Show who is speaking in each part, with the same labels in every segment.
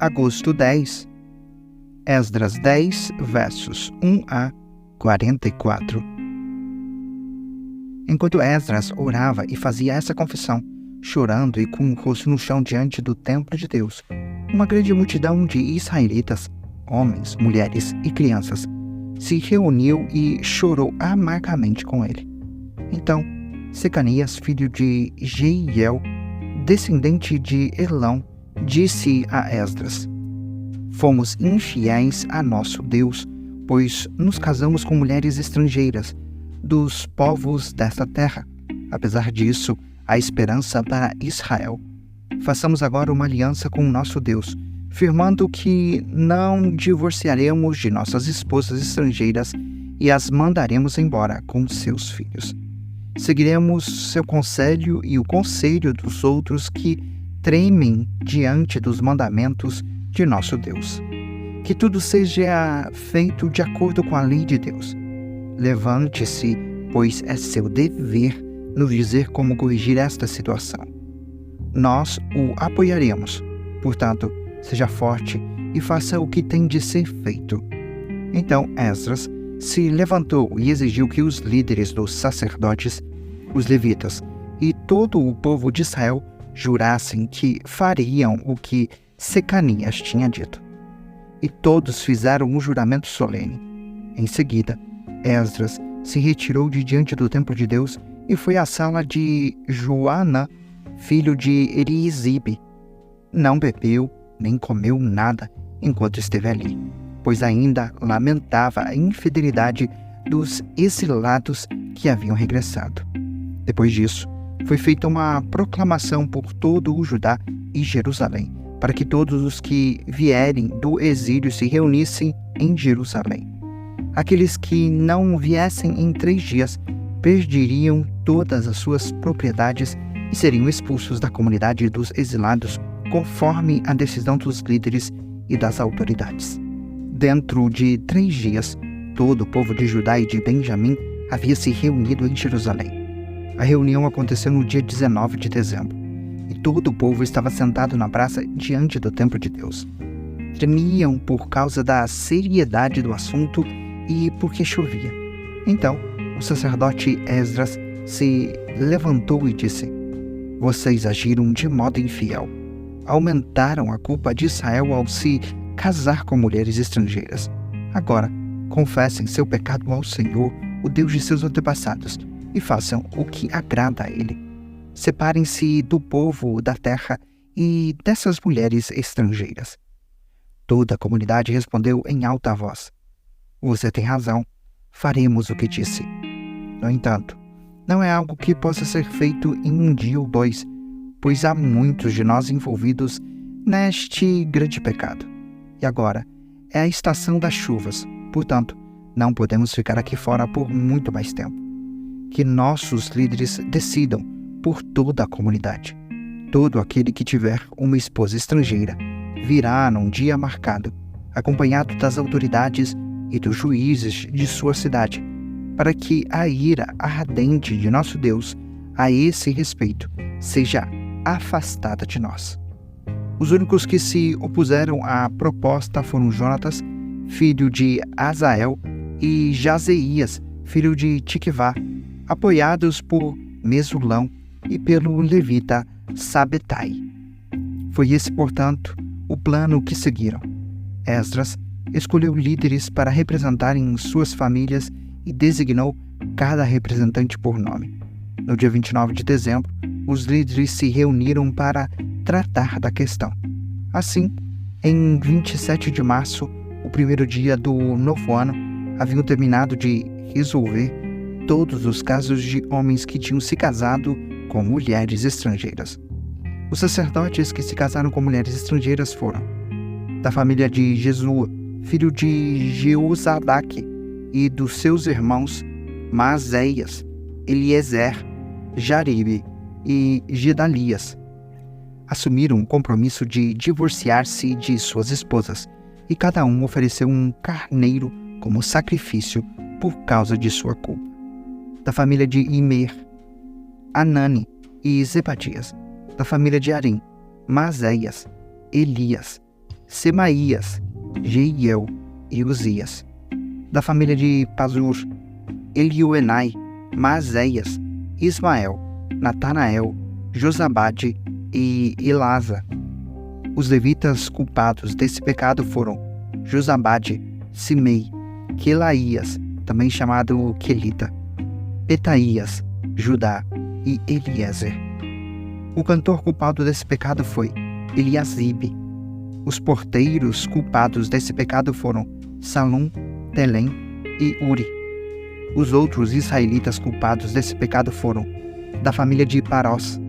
Speaker 1: Agosto 10, Esdras 10, versos 1 a 44. Enquanto Esdras orava e fazia essa confissão, chorando e com o rosto no chão diante do templo de Deus, uma grande multidão de israelitas, homens, mulheres e crianças, se reuniu e chorou amargamente com ele. Então, Secanias, filho de Jeiel, descendente de Elão, disse a Esdras: Fomos infiéis a nosso Deus, pois nos casamos com mulheres estrangeiras, dos povos desta terra. Apesar disso, há esperança para Israel. Façamos agora uma aliança com o nosso Deus, firmando que não divorciaremos de nossas esposas estrangeiras e as mandaremos embora com seus filhos. Seguiremos seu conselho e o conselho dos outros que tremem diante dos mandamentos de nosso Deus. Que tudo seja feito de acordo com a lei de Deus. Levante-se, pois é seu dever nos dizer como corrigir esta situação. Nós o apoiaremos. Portanto, seja forte e faça o que tem de ser feito. Então Esdras se levantou e exigiu que os líderes dos sacerdotes, os levitas e todo o povo de Israel jurassem que fariam o que Secanias tinha dito. E todos fizeram um juramento solene. Em seguida, Esdras se retirou de diante do templo de Deus e foi à sala de Joanã, filho de Eliasibe. Não bebeu nem comeu nada enquanto esteve ali, pois ainda lamentava a infidelidade dos exilados que haviam regressado. Depois disso, foi feita uma proclamação por todo o Judá e Jerusalém, para que todos os que vierem do exílio se reunissem em Jerusalém. Aqueles que não viessem em 3 dias perderiam todas as suas propriedades e seriam expulsos da comunidade dos exilados, conforme a decisão dos líderes e das autoridades. Dentro de 3 dias, todo o povo de Judá e de Benjamim havia se reunido em Jerusalém. A reunião aconteceu no dia 19 de dezembro, e todo o povo estava sentado na praça diante do templo de Deus. Tremiam por causa da seriedade do assunto e porque chovia. Então, o sacerdote Esdras se levantou e disse: Vocês agiram de modo infiel. Aumentaram a culpa de Israel ao se casar com mulheres estrangeiras. Agora, confessem seu pecado ao Senhor, o Deus de seus antepassados, e façam o que agrada a Ele. Separem-se do povo da terra e dessas mulheres estrangeiras. Toda a comunidade respondeu em alta voz: Você tem razão, faremos o que disse. No entanto, não é algo que possa ser feito em 1 dia ou 2, pois há muitos de nós envolvidos neste grande pecado. E agora é a estação das chuvas, portanto, não podemos ficar aqui fora por muito mais tempo. Que nossos líderes decidam por toda a comunidade. Todo aquele que tiver uma esposa estrangeira virá num dia marcado, acompanhado das autoridades e dos juízes de sua cidade, para que a ira ardente de nosso Deus a esse respeito seja afastada de nós. Os únicos que se opuseram à proposta foram Jonatas, filho de Azael, e Jazeías, filho de Tiquivá, apoiados por Mesulão e pelo levita Sabetai. Foi esse, portanto, o plano que seguiram. Esdras escolheu líderes para representarem suas famílias e designou cada representante por nome. No dia 29 de dezembro, os líderes se reuniram para tratar da questão. Assim, em 27 de março, o primeiro dia do novo ano, haviam terminado de resolver todos os casos de homens que tinham se casado com mulheres estrangeiras. Os sacerdotes que se casaram com mulheres estrangeiras foram da família de Jesua, filho de Jeozadaque, e dos seus irmãos Maazéias, Eliezer, Jaribe e Gedalias. Assumiram o compromisso de divorciar-se de suas esposas, e cada um ofereceu um carneiro como sacrifício por causa de sua culpa. Da família de Imer, Anani e Zebadias. Da família de Arim, Maazéias, Elias, Semaías, Jeiel e Uzias. Da família de Pazur, Elioenai, Maazéias, Ismael, Natanael, Josabade e Elasa. Os levitas culpados desse pecado foram Josabade, Simei, Quelaías, também chamado Quelita, Petaías, Judá e Eliezer. O cantor culpado desse pecado foi Eliasibe. Os porteiros culpados desse pecado foram Salum, Telém e Uri. Os outros israelitas culpados desse pecado foram da família de Parós,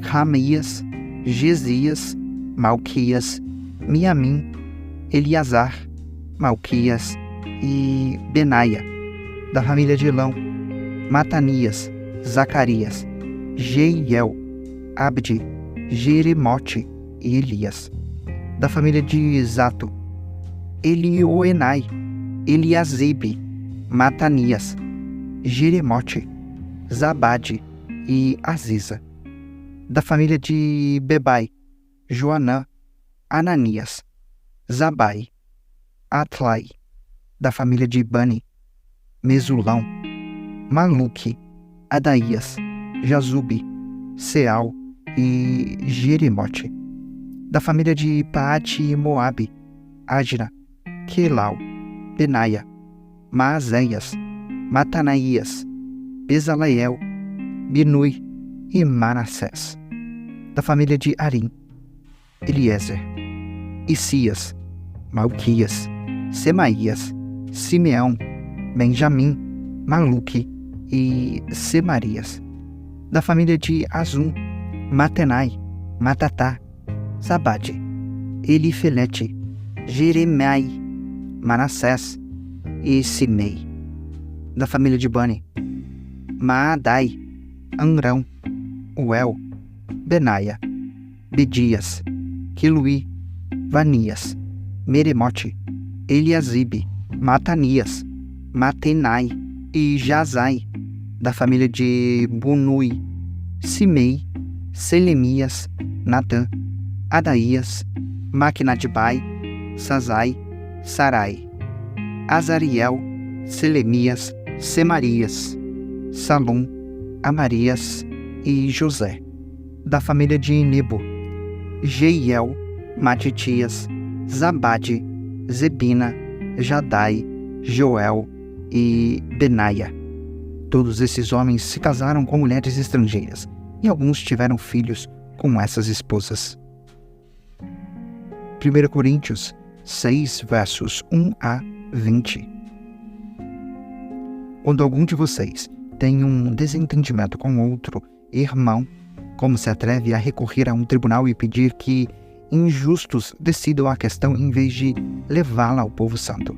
Speaker 1: Ramias, Gesias, Malquias, Miamim, Eleazar, Malquias e Benaia. Da família de Elão, Matanias, Zacarias, Jeiel, Abdi, Jeremote e Elias. Da família de Zato, Elioenai, Eliasibe, Matanias, Jeremote, Zabade e Aziza. Da família de Bebai, Joanã, Ananias, Zabai, Atlai. Da família de Bani, Mesulão, Maluque, Adaías, Jazube, Seal e Jeremote. Da família de Paate e Moabe, Adna, Quelau, Benaia, Maazéias, Matanaías, Bezaleel, Binui e Manassés. Da família de Arim, Eliezer, Isias, Malquias, Semaías, Simeão, Benjamim, Maluque e Semarias. Da família de Azum, Matenai, Matatá, Zabade, Elifelete, Jeremai, Manassés e Simei. Da família de Bani, Maadai, Amrão, Uel, Benaia, Bedias, Quiluí, Vanias, Meremote, Eliasibe, Matanias, Matenai e Jazai. Da família de Bunui, Simei, Selemias, Natã, Adaías, Maquinadibai, Sazai, Sarai, Azariel, Selemias, Semarias, Salum, Amarias e José. Da família de Nebo, Jeiel, Matitias, Zabade, Zebina, Jadai, Joel e Benaia. Todos esses homens se casaram com mulheres estrangeiras e alguns tiveram filhos com essas esposas. 1 Coríntios 6, versos 1 a 20. Quando algum de vocês tem um desentendimento com outro irmão, como se atreve a recorrer a um tribunal e pedir que injustos decidam a questão em vez de levá-la ao povo santo?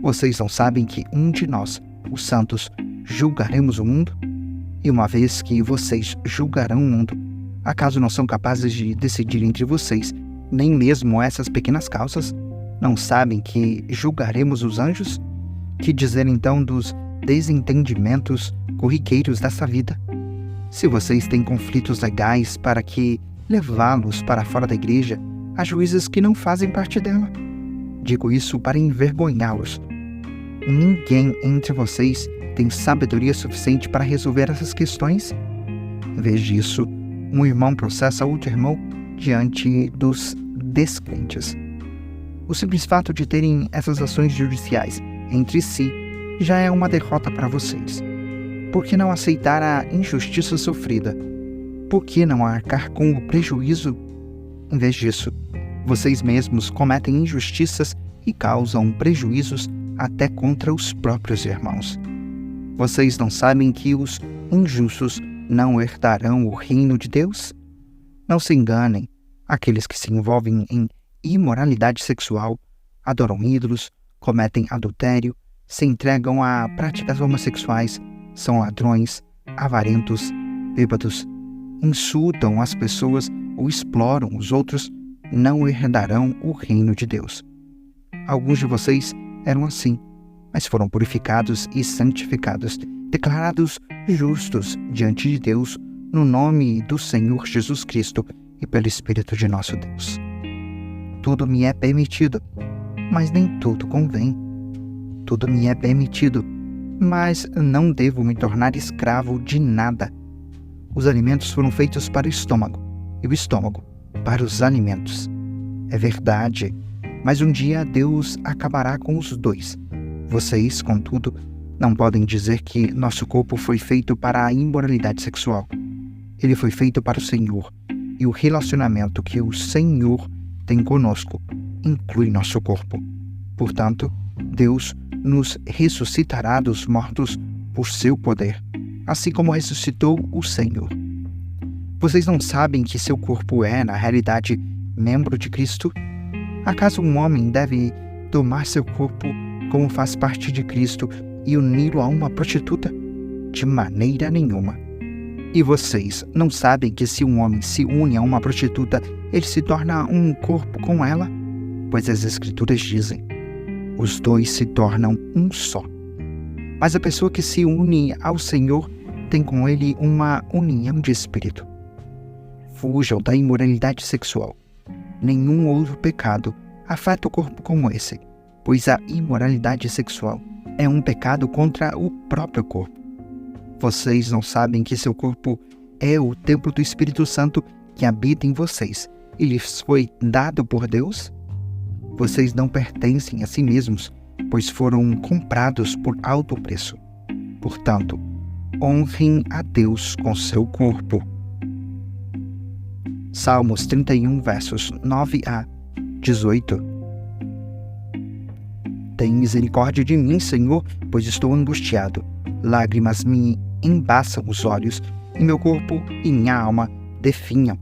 Speaker 1: Vocês não sabem que um de nós, os santos, julgaremos o mundo? E uma vez que vocês julgarão o mundo, acaso não são capazes de decidir entre vocês nem mesmo essas pequenas causas? Não sabem que julgaremos os anjos? Que dizer então dos desentendimentos corriqueiros dessa vida? Se vocês têm conflitos legais, para que levá-los para fora da igreja a juízes que não fazem parte dela? Digo isso para envergonhá-los. Ninguém entre vocês tem sabedoria suficiente para resolver essas questões? Em vez disso, um irmão processa outro irmão diante dos descrentes. O simples fato de terem essas ações judiciais entre si já é uma derrota para vocês. Por que não aceitar a injustiça sofrida? Por que não arcar com o prejuízo? Em vez disso, vocês mesmos cometem injustiças e causam prejuízos até contra os próprios irmãos. Vocês não sabem que os injustos não herdarão o reino de Deus? Não se enganem. Aqueles que se envolvem em imoralidade sexual, adoram ídolos, cometem adultério, se entregam a práticas homossexuais, são ladrões, avarentos, bêbados, insultam as pessoas ou exploram os outros, não herdarão o reino de Deus. Alguns de vocês eram assim, mas foram purificados e santificados, declarados justos diante de Deus, no nome do Senhor Jesus Cristo e pelo Espírito de nosso Deus. Tudo me é permitido, mas nem tudo convém. Tudo me é permitido, mas não devo me tornar escravo de nada. Os alimentos foram feitos para o estômago, e o estômago para os alimentos. É verdade, mas um dia Deus acabará com os dois. Vocês, contudo, não podem dizer que nosso corpo foi feito para a imoralidade sexual. Ele foi feito para o Senhor, e o relacionamento que o Senhor tem conosco inclui nosso corpo. Portanto, Deus nos ressuscitará dos mortos por seu poder, assim como ressuscitou o Senhor. Vocês não sabem que seu corpo é, na realidade, membro de Cristo? Acaso um homem deve tomar seu corpo como faz parte de Cristo e uni-lo a uma prostituta? De maneira nenhuma. E vocês não sabem que se um homem se une a uma prostituta, ele se torna um corpo com ela? Pois as Escrituras dizem: os dois se tornam um só. Mas a pessoa que se une ao Senhor tem com ele uma união de espírito. Fujam da imoralidade sexual. Nenhum outro pecado afeta o corpo como esse, pois a imoralidade sexual é um pecado contra o próprio corpo. Vocês não sabem que seu corpo é o templo do Espírito Santo que habita em vocês e lhes foi dado por Deus? Vocês não pertencem a si mesmos, pois foram comprados por alto preço. Portanto, honrem a Deus com seu corpo. Salmos 31, versos 9 a 18. Tem misericórdia de mim, Senhor, pois estou angustiado. Lágrimas me embaçam os olhos, e meu corpo e minha alma definham.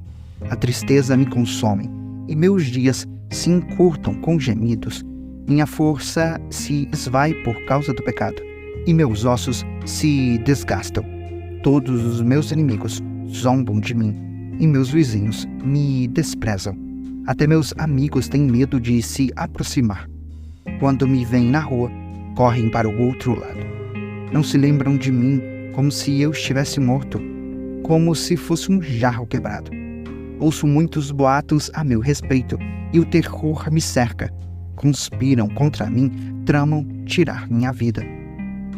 Speaker 1: A tristeza me consome, e meus dias se encurtam com gemidos. Minha força se esvai por causa do pecado, e meus ossos se desgastam. Todos os meus inimigos zombam de mim, e meus vizinhos me desprezam. Até meus amigos têm medo de se aproximar. Quando me veem na rua, correm para o outro lado. Não se lembram de mim como se eu estivesse morto, como se fosse um jarro quebrado. Ouço muitos boatos a meu respeito, e o terror me cerca. Conspiram contra mim, tramam tirar minha vida.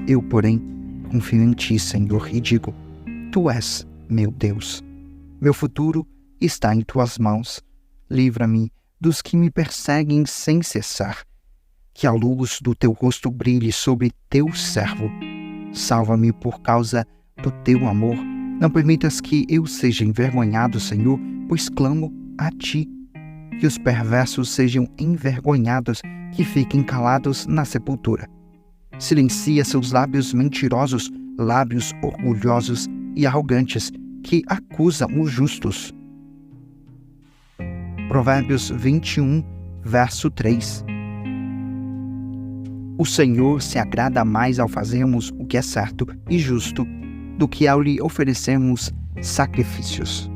Speaker 1: Eu, porém, confio em ti, Senhor, e digo: tu és meu Deus. Meu futuro está em tuas mãos. Livra-me dos que me perseguem sem cessar. Que a luz do teu rosto brilhe sobre teu servo. Salva-me por causa do teu amor. Não permitas que eu seja envergonhado, Senhor, pois clamo a ti. Que os perversos sejam envergonhados, que fiquem calados na sepultura. Silencia seus lábios mentirosos, lábios orgulhosos e arrogantes, que acusam os justos. Provérbios 21, verso 3. O Senhor se agrada mais ao fazermos o que é certo e justo do que ao lhe oferecermos sacrifícios.